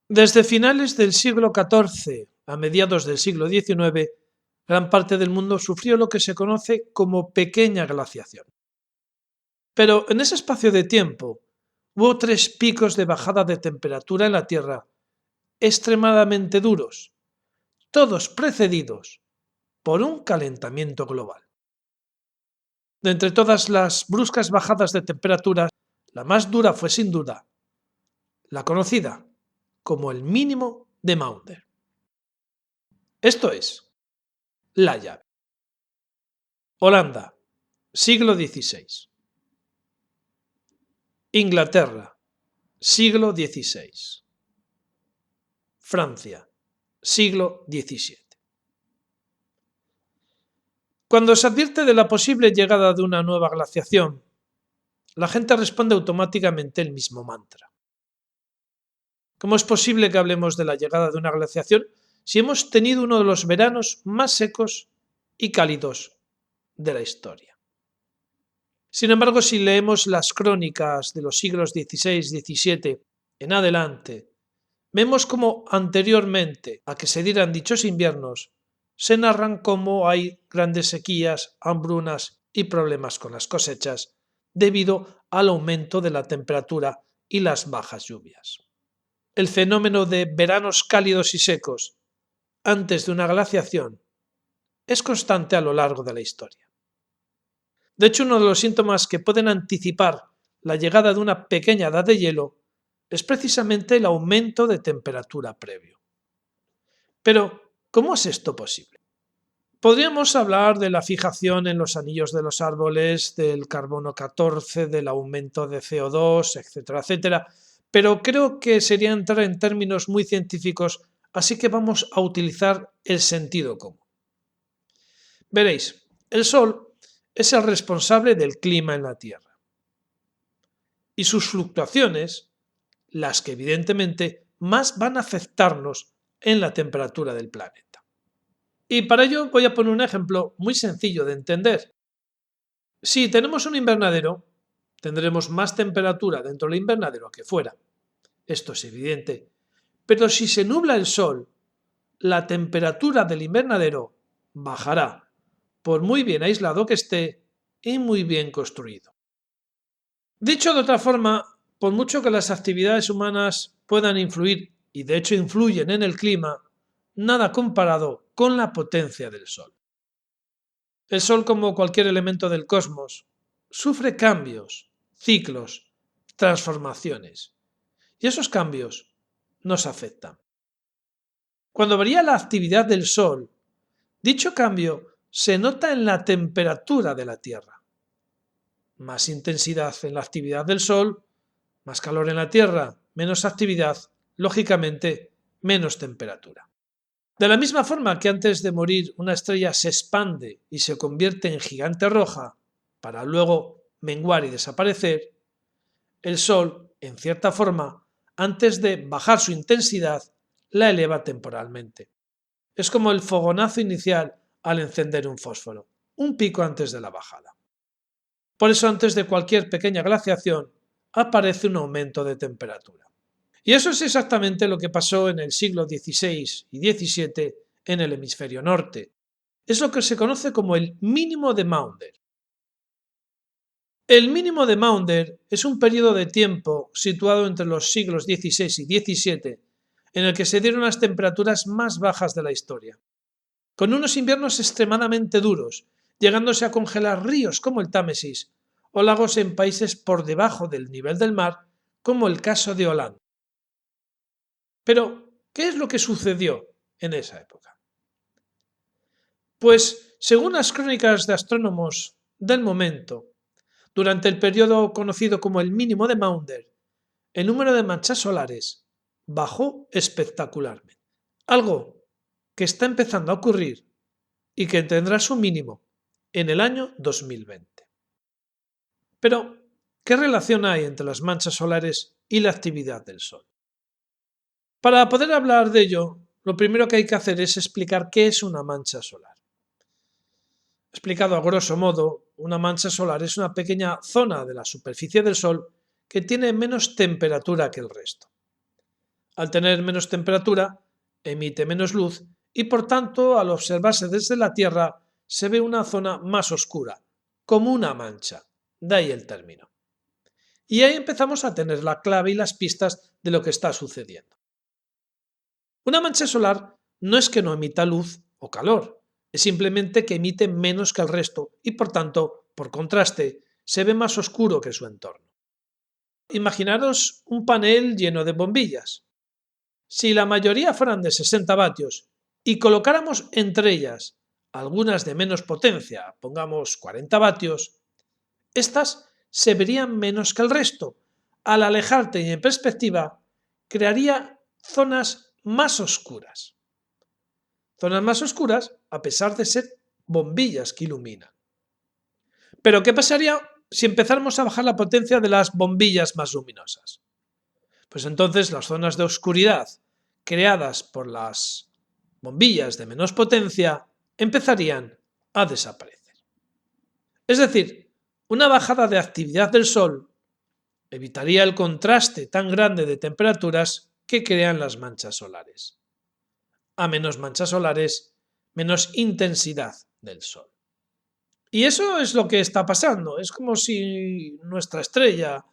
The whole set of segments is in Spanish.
Desde finales del siglo XIV a mediados del siglo XIX, gran parte del mundo sufrió lo que se conoce como pequeña glaciación. Pero en ese espacio de tiempo hubo tres picos de bajada de temperatura en la Tierra extremadamente duros, todos precedidos por un calentamiento global. De entre todas las bruscas bajadas de temperatura, la más dura fue sin duda la conocida como el mínimo de Maunder. Esto es, la llave. Holanda, siglo XVI. Inglaterra, siglo XVI. Francia, siglo XVII. Cuando se advierte de la posible llegada de una nueva glaciación, la gente responde automáticamente el mismo mantra. ¿Cómo es posible que hablemos de la llegada de una glaciación si hemos tenido uno de los veranos más secos y cálidos de la historia? Sin embargo, si leemos las crónicas de los siglos XVI y XVII en adelante, vemos cómo anteriormente a que se dieran dichos inviernos, se narran cómo hay grandes sequías, hambrunas y problemas con las cosechas debido al aumento de la temperatura y las bajas lluvias. El fenómeno de veranos cálidos y secos antes de una glaciación es constante a lo largo de la historia. De hecho, uno de los síntomas que pueden anticipar la llegada de una pequeña edad de hielo es precisamente el aumento de temperatura previo. Pero, ¿cómo es esto posible? Podríamos hablar de la fijación en los anillos de los árboles, del carbono 14, del aumento de CO2, etcétera, etcétera, pero creo que sería entrar en términos muy científicos, así que vamos a utilizar el sentido común. Veréis, el Sol es el responsable del clima en la Tierra. Y sus fluctuaciones, las que evidentemente más van a afectarnos en la temperatura del planeta. Y para ello voy a poner un ejemplo muy sencillo de entender. Si tenemos un invernadero, tendremos más temperatura dentro del invernadero que fuera. Esto es evidente. Pero si se nubla el sol, la temperatura del invernadero bajará, por muy bien aislado que esté y muy bien construido. Dicho de otra forma, por mucho que las actividades humanas puedan influir, y de hecho influyen en el clima, nada comparado con la potencia del Sol. El Sol, como cualquier elemento del cosmos, sufre cambios, ciclos, transformaciones, y esos cambios nos afectan. Cuando varía la actividad del Sol, dicho cambio se nota en la temperatura de la Tierra. Más intensidad en la actividad del Sol, más calor en la Tierra, menos actividad, lógicamente menos temperatura. De la misma forma que antes de morir una estrella se expande y se convierte en gigante roja para luego menguar y desaparecer, el Sol, en cierta forma, antes de bajar su intensidad, la eleva temporalmente. Es como el fogonazo inicial al encender un fósforo, un pico antes de la bajada. Por eso antes de cualquier pequeña glaciación aparece un aumento de temperatura. Y eso es exactamente lo que pasó en el siglo XVI y XVII en el hemisferio norte. Es lo que se conoce como el mínimo de Maunder. El mínimo de Maunder es un periodo de tiempo situado entre los siglos XVI y XVII en el que se dieron las temperaturas más bajas de la historia, con unos inviernos extremadamente duros, llegándose a congelar ríos como el Támesis o lagos en países por debajo del nivel del mar, como el caso de Holanda. Pero, ¿qué es lo que sucedió en esa época? Pues, según las crónicas de astrónomos del momento, durante el periodo conocido como el mínimo de Maunder, el número de manchas solares bajó espectacularmente, algo que está empezando a ocurrir y que tendrá su mínimo en el año 2020. Pero, ¿qué relación hay entre las manchas solares y la actividad del Sol? Para poder hablar de ello, lo primero que hay que hacer es explicar qué es una mancha solar. Explicado a grosso modo, una mancha solar es una pequeña zona de la superficie del Sol que tiene menos temperatura que el resto. Al tener menos temperatura, emite menos luz y por tanto, al observarse desde la Tierra, se ve una zona más oscura, como una mancha. De ahí el término. Y ahí empezamos a tener la clave y las pistas de lo que está sucediendo. Una mancha solar no es que no emita luz o calor, es simplemente que emite menos que el resto y por tanto, por contraste, se ve más oscuro que su entorno. Imaginaros un panel lleno de bombillas. Si la mayoría fueran de 60 vatios y colocáramos entre ellas algunas de menos potencia, pongamos 40 vatios, estas se verían menos que el resto. Al alejarte y en perspectiva, crearía zonas más oscuras. Zonas más oscuras a pesar de ser bombillas que iluminan. Pero ¿qué pasaría si empezáramos a bajar la potencia de las bombillas más luminosas? Pues entonces las zonas de oscuridad creadas por las bombillas de menos potencia empezarían a desaparecer. Es decir, una bajada de actividad del Sol evitaría el contraste tan grande de temperaturas que crean las manchas solares. A menos manchas solares, menos intensidad del Sol. Y eso es lo que está pasando. Es como si nuestra estrella,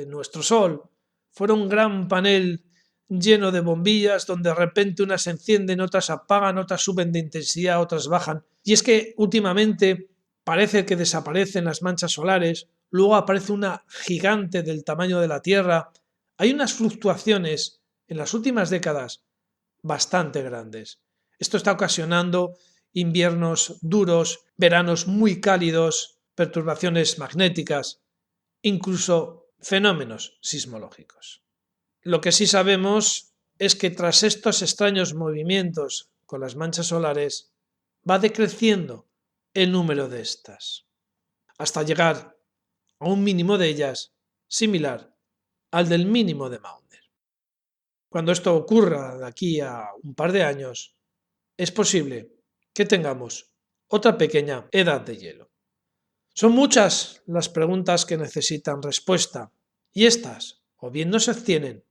nuestro Sol, fuera un gran panel lleno de bombillas donde de repente unas se encienden, otras se apagan, otras suben de intensidad, otras bajan. Y es que últimamente parece que desaparecen las manchas solares, luego aparece una gigante del tamaño de la Tierra. Hay unas fluctuaciones en las últimas décadas bastante grandes. Esto está ocasionando inviernos duros, veranos muy cálidos, perturbaciones magnéticas, incluso fenómenos sismológicos. Lo que sí sabemos es que tras estos extraños movimientos con las manchas solares va decreciendo el número de estas, hasta llegar a un mínimo de ellas similar al del mínimo de Maunder. Cuando esto ocurra de aquí a un par de años, es posible que tengamos otra pequeña edad de hielo. Son muchas las preguntas que necesitan respuesta y estas o bien no se obtienen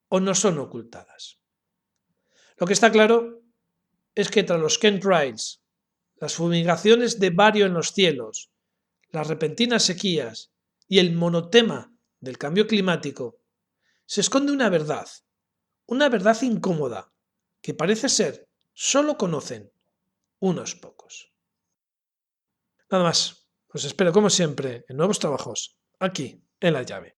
o no son ocultadas. Lo que está claro es que tras los chemtrails, las fumigaciones de bario en los cielos, las repentinas sequías y el monotema del cambio climático, se esconde una verdad incómoda que parece ser solo conocen unos pocos. Nada más, os espero como siempre en nuevos trabajos aquí en La Llave.